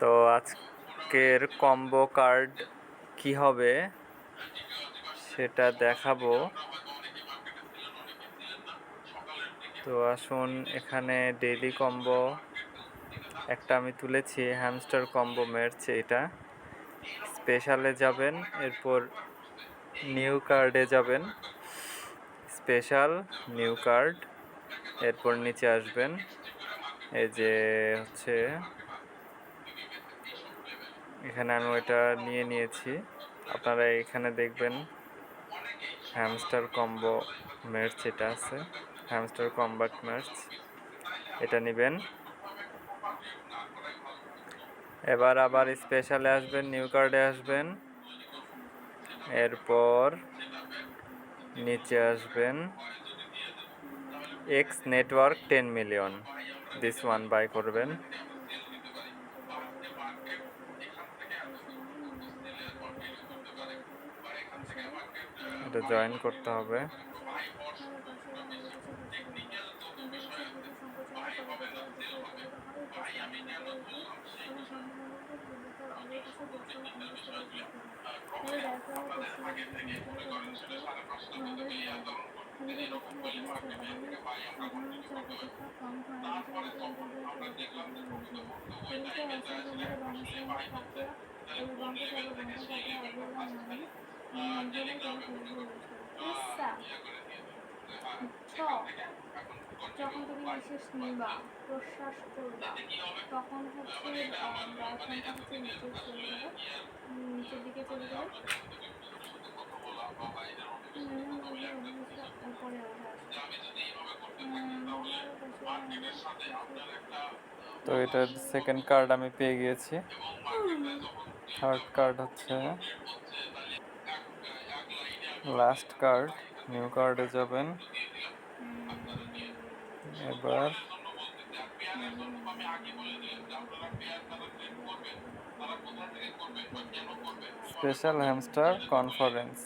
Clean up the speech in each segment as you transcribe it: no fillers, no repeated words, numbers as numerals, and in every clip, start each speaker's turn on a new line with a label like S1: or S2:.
S1: তো আজকের combo card কি হবে সেটা দেখাবো। তো আসুন, এখানে ডেইলি কম্বো একটা আমি তুলেছি, হ্যামস্টার কম্বো মেরছে। এটা স্পেশালে যাবেন, এরপর নিউ কার্ডে যাবেন, স্পেশাল নিউ কার্ড, এরপর নিচে আসবেন। এই যে হচ্ছে এখানে আমি ওইটা নিয়েছি। আপনারা এখানে দেখবেন হ্যামস্টার কম্বো মের্চ এটা আছে, হ্যামস্টার কম্বাট মের্চ, এটা নেবেন। এবার আবার স্পেশালে আসবেন, নিউ কার্ডে আসবেন, এরপর নিচে আসবেন, X network 10 million, this one buy করবেন। এটা জয়েন করতে হবে।
S2: যখন তুমি নিঃশ্বাস নিবা, প্রশ্বাস করবা, তখন হচ্ছে ডায়াফ্রামটা হচ্ছে নিচে চলে যাবে, নিচের দিকে চলে যাবে, উপরে উঠে আসবে।
S1: তো এটার সেকেন্ড কার্ড আমি পেয়ে গিয়েছি। থার্ড কার্ড হচ্ছে লাস্ট কার্ড, নিউ কার্ডে যাবেন। এবার স্পেশাল হ্যামস্টার কনফারেন্স,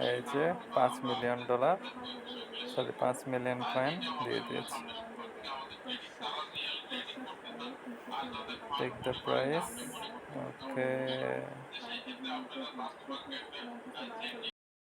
S1: এই যে $5 মিলিয়ন, সরি 5 মিলিয়ন কয়েন দিয়ে দিয়েছি। Take the price, okay.